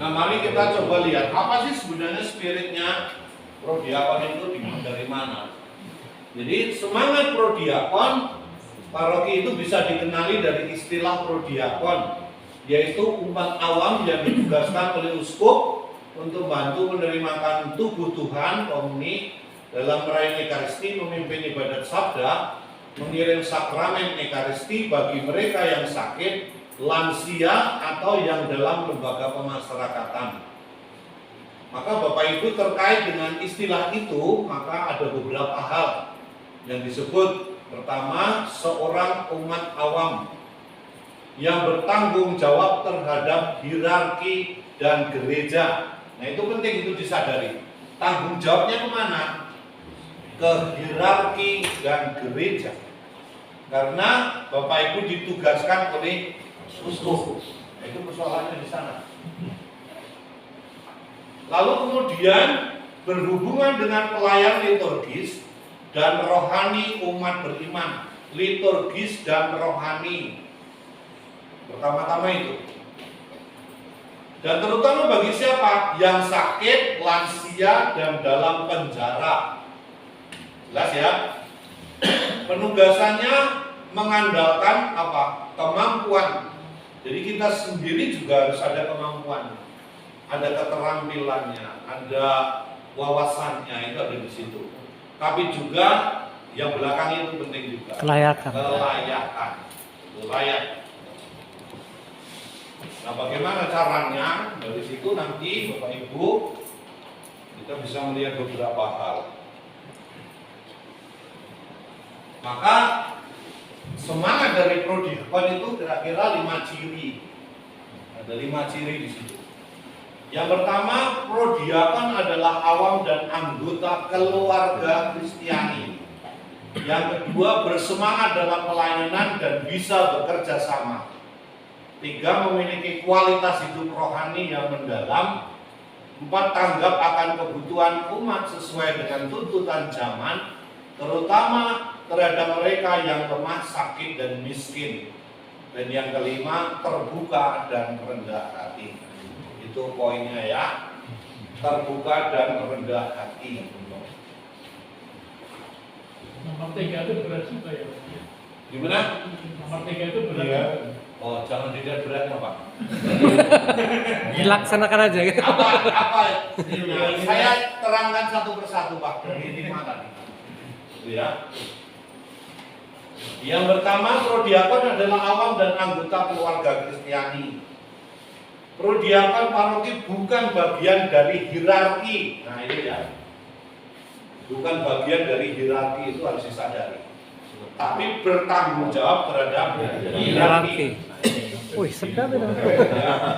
Nah, mari kita coba lihat apa sih sebenarnya spiritnya prodiakon itu dari mana. Jadi semangat prodiakon paroki itu bisa dikenali dari istilah prodiakon, yaitu umat awam yang ditugaskan oleh uskup untuk bantu menerimakan tubuh Tuhan, komuni, dalam meraih Ekaristi, memimpin ibadat sabda, mengirim sakramen Ekaristi bagi mereka yang sakit, lansia, atau yang dalam lembaga pemasyarakatan. Maka Bapak Ibu terkait dengan istilah itu, maka ada beberapa hal yang disebut. Pertama, seorang umat awam yang bertanggung jawab terhadap hierarki dan gereja. Nah, itu penting, itu disadari. Tanggung jawabnya kemana? Ke hierarki dan gereja. Karena Bapak Ibu ditugaskan oleh uskup. Nah, itu persoalannya di sana. Lalu kemudian berhubungan dengan pelayan liturgis dan rohani umat beriman. Liturgis dan rohani. Pertama-tama itu. Dan terutama bagi siapa? Yang sakit, lansia, dan dalam penjara. Jelas ya? Penugasannya mengandalkan apa? Kemampuan. Jadi kita sendiri juga harus ada kemampuan. Ada keterampilannya, ada wawasannya, itu ada di situ. Tapi juga yang belakang itu penting juga. Kelayakan. Layak. Nah, bagaimana caranya? Dari situ nanti Bapak Ibu kita bisa melihat beberapa hal. Maka semangat dari prodiakon itu kira-kira 5 ciri. Ada 5 ciri di situ. Yang pertama, prodiakon adalah awam dan anggota keluarga Kristiani. Yang kedua, bersemangat dalam pelayanan dan bisa bekerja sama. 3, memiliki kualitas hidup rohani yang mendalam. 4, tanggap akan kebutuhan umat sesuai dengan tuntutan zaman, terutama terhadap mereka yang lemah, sakit, dan miskin. Dan yang kelima, terbuka dan rendah hati. Itu poinnya ya, terbuka dan rendah hati. Nomor 3 itu berat juga ya. Gimana? Nomor 3 itu berat. Iya. Oh, jangan tidak beratnya Pak. Dilaksanakan aja gitu. Apa? Saya terangkan satu persatu Pak dari 5 tadi. Itu ya. Yang pertama, prodiakon adalah awam dan anggota keluarga Kristiani. Prodiakon paroki bukan bagian dari hierarki. Nah, ini ya. Bukan bagian dari hierarki, itu harus disadari. Tapi bertanggung jawab terhadap hierarki. Wih, sedap itu.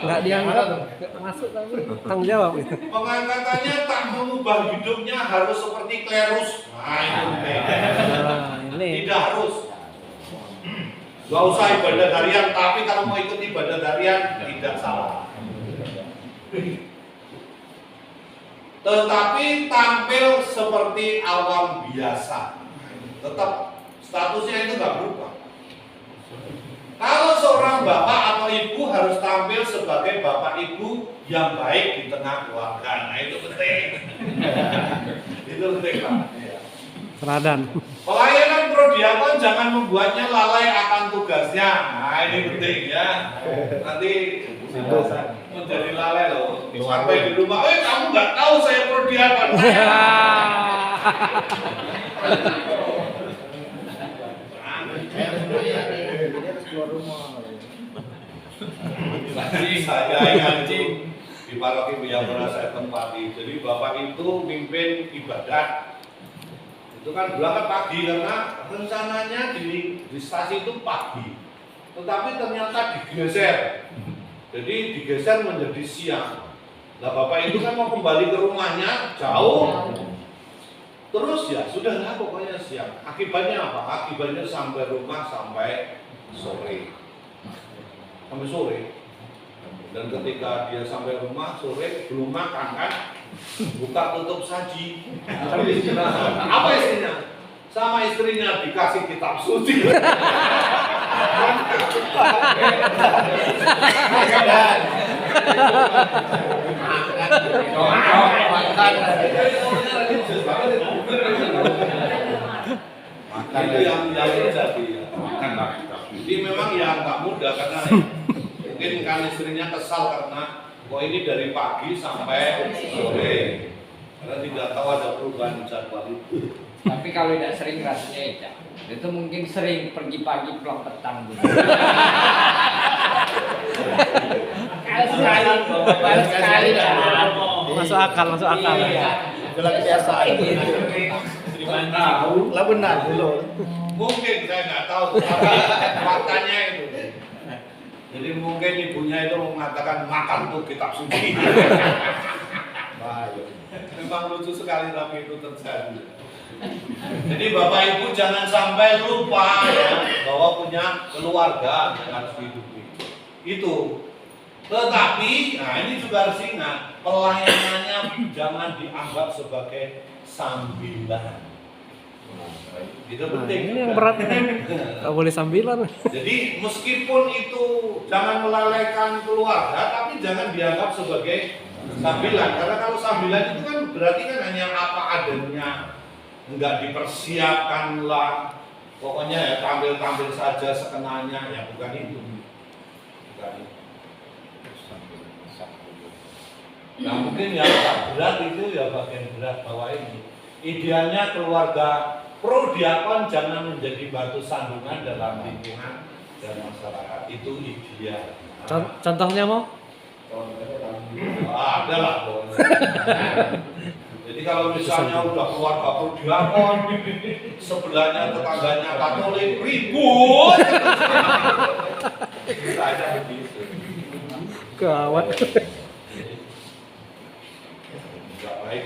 Nggak dianggap, nggak masuk tapi tanggung jawab itu. Pengangkatannya tak mengubah hidupnya harus seperti klerus. Nah, itu Ini. tidak harus. Gak usah ibadah harian, tapi kalau mau ikut ibadah harian tidak salah. Tetapi tampil seperti awam biasa. Tetap statusnya itu nggak berubah. Kalau seorang bapak atau ibu harus tampil sebagai bapak ibu yang baik di tengah keluarga. Nah, itu penting. Itu penting Pak. Teladan. Pelayanan prodiakon jangan membuatnya lalai akan tugasnya. Nah, ini penting ya. Nanti menjadi lalai loh. Sampai di rumah, kamu nggak tahu saya prodiakon. Saya ngaji di paroki yang pernah saya tempati. Jadi bapak itu mimpin ibadat. Itu kan berangkat pagi karena rencananya di stasiun itu pagi. Tetapi ternyata digeser. Jadi digeser menjadi siang. Nah bapak itu kan mau kembali ke rumahnya jauh. Terus ya sudahlah pokoknya siang. Akibatnya apa? Akibatnya sampai rumah sampai sore. Sampai sore. Dan ketika dia sampai rumah sore belum makan kan, buka tutup saji. Apa isinya? Sama istrinya dikasih kitab suci. Itu yang terjadi. Jadi memang ya nggak mudah karena mungkin kan istrinya kesal karena kok ini dari pagi sampai sore karena tidak tahu ada perubahan jadwal itu. Tapi kalau tidak sering rasanya itu mungkin sering pergi pagi pulang petang gitu. sekali Masuk akal, masuk akal. Itulah kebiasaan. Tahu, lah benar dulu. Mungkin saya nggak tahu, tapi faktanya itu. Jadi mungkin ibunya itu mengatakan makan tuh kitab suci. Memang lucu sekali tapi itu terjadi. Jadi Bapak Ibu jangan sampai lupa ya bahwa punya keluarga yang harus dihidupi. Itu. Tetapi, nah ini juga harus ingat pelayanannya jangan dianggap sebagai sambilan. Itu penting. Ini yang berat ini. Nggak boleh sambilan. Jadi meskipun itu jangan melalaikan keluarga, tapi jangan dianggap sebagai sambilan. Karena kalau sambilan itu kan berarti kan hanya apa adanya, enggak dipersiapkan lah. Pokoknya ya tampil-tampil saja sekenanya, ya bukan itu. Bukan itu. Nah mungkin yang berat itu ya bagian berat bahwa ini idealnya keluarga pro diakon jangan menjadi batu sandungan dalam lingkungan dan masyarakat, itu ideal. Contohnya mau? Ada lah. Jadi kalau misalnya udah keluarga pro diakon, sebelahnya tetangganya Katolik ribut, bisa aja begitu. Gawat. Tidak baik.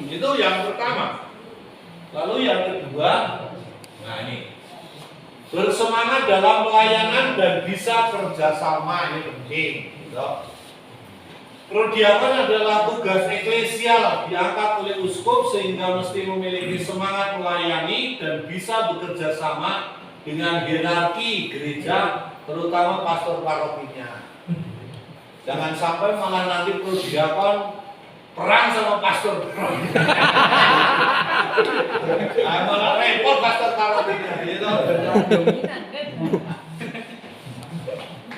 Itu yang pertama. Lalu yang kedua, nah ini bersemangat dalam pelayanan dan bisa kerjasama, ini penting. Gitu. Prodiakon adalah tugas eklesial diangkat oleh uskup sehingga mesti memiliki semangat melayani dan bisa bekerja sama dengan hierarki gereja, terutama pastor parokinya. Jangan sampai malah nanti prodiakon perang sama pastor paroki. Malah repot pastor parokinya gitu.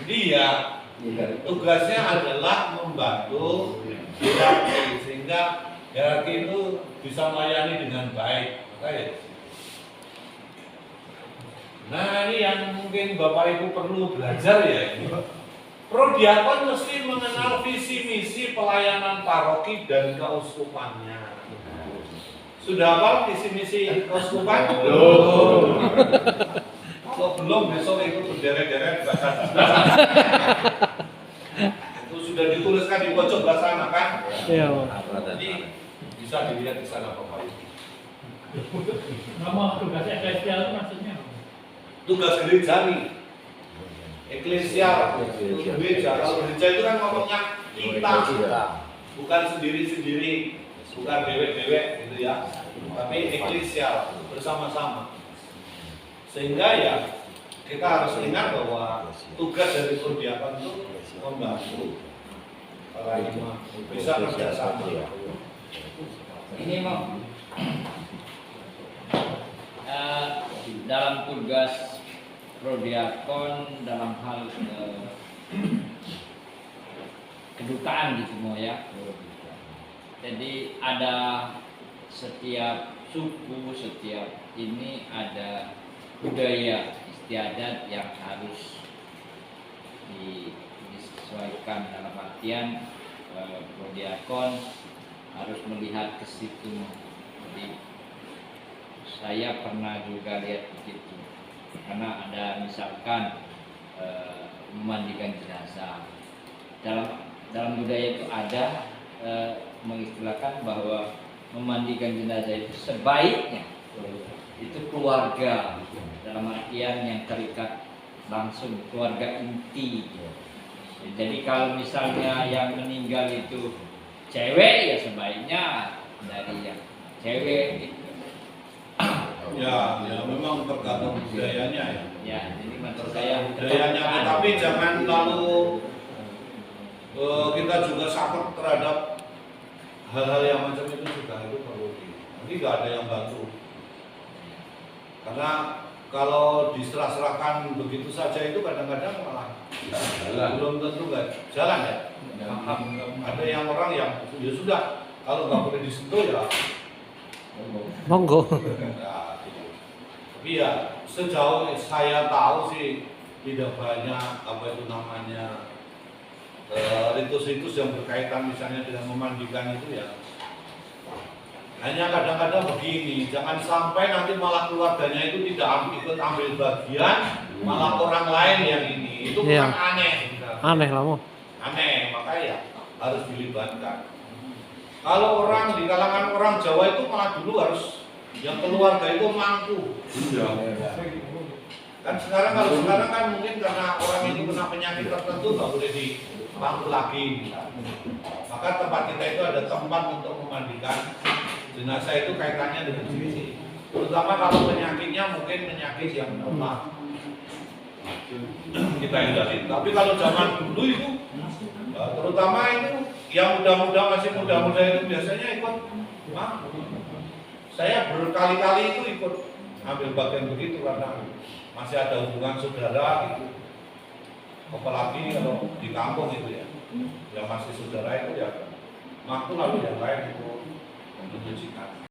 Dia tugasnya adalah membantu hierarki sehingga hierarki itu bisa melayani dengan baik. Nah ini yang mungkin Bapak Ibu perlu belajar ya. Prodiakon mesti mengenal visi misi pelayanan paroki dan keuskupannya. Sudah apa visi misi keuskupan? Belum. Kalau belum besok ikut berderet-deret itu sudah dituliskan di pojok belah sana kan? Iya. Jadi bisa dilihat di sana Bapak Ibu. Nama tugas eklesial itu maksudnya? Tugas gereja nih. Eklesial, gereja. Kalau gereja itu kan ngomongnya kita, bukan sendiri-sendiri, bukan dewek-dewek gitu ya. Tapi eklesial bersama-sama. Sehingga ya kita harus ingat bahwa tugas dari prodiakon itu membantu para imam bisa kerjasama. Ini mau dalam tugas prodiakon dalam hal kedutaan gitu mau ya. Jadi ada setiap suku, setiap ini ada budaya istiadat yang harus disesuaikan dalam artian prodiakon harus melihat ke situ. Jadi saya pernah juga lihat begitu karena ada misalkan memandikan jenazah dalam budaya itu ada mengistilahkan bahwa memandikan jenazah itu sebaiknya itu keluarga dalam artian yang terikat langsung keluarga inti. Jadi kalau misalnya yang meninggal itu cewek ya sebaiknya dari yang cewek gitu. Ya memang tergantung budayanya ya. Ya, jadi maksud saya Budayanya, tapi jangan lalu kita juga sakit terhadap hal-hal yang macam itu juga itu perlu nanti nggak ada yang bantu karena kalau diserah-serahkan begitu saja itu kadang-kadang malah belum tentu nggak jalan ya. Ada yang orang yang ya sudah kalau nggak boleh disentuh ya Monggo. nah, gitu. Tapi ya sejauh saya tahu sih tidak banyak apa itu namanya ritus-ritus yang berkaitan misalnya dengan memandikan itu ya. Hanya kadang-kadang begini, jangan sampai nanti malah keluarganya itu tidak ikut ambil bagian, malah orang lain yang ini. Itu Iya. bukan aneh. Aneh lah mau. Aneh, makanya harus dilibatkan. Kalau orang di kalangan orang Jawa itu malah dulu harus yang keluarga itu mampu. Kan sekarang kalau sekarang kan mungkin karena orang itu kena penyakit tertentu nggak boleh dimampu lagi. Maka tempat kita itu ada tempat untuk memandikan jenazah itu kaitannya dengan sini. Terutama kalau penyakitnya mungkin penyakit yang lemah. Kita hindari. Tapi kalau zaman dulu itu terutama itu yang muda-muda masih muda-muda itu biasanya ikut. Saya berkali-kali itu ikut ambil bagian begitu karena masih ada hubungan saudara gitu. Apalagi kalau di kampung itu ya, yang masih saudara itu ya mampu lalu yang lain itu mencucikan.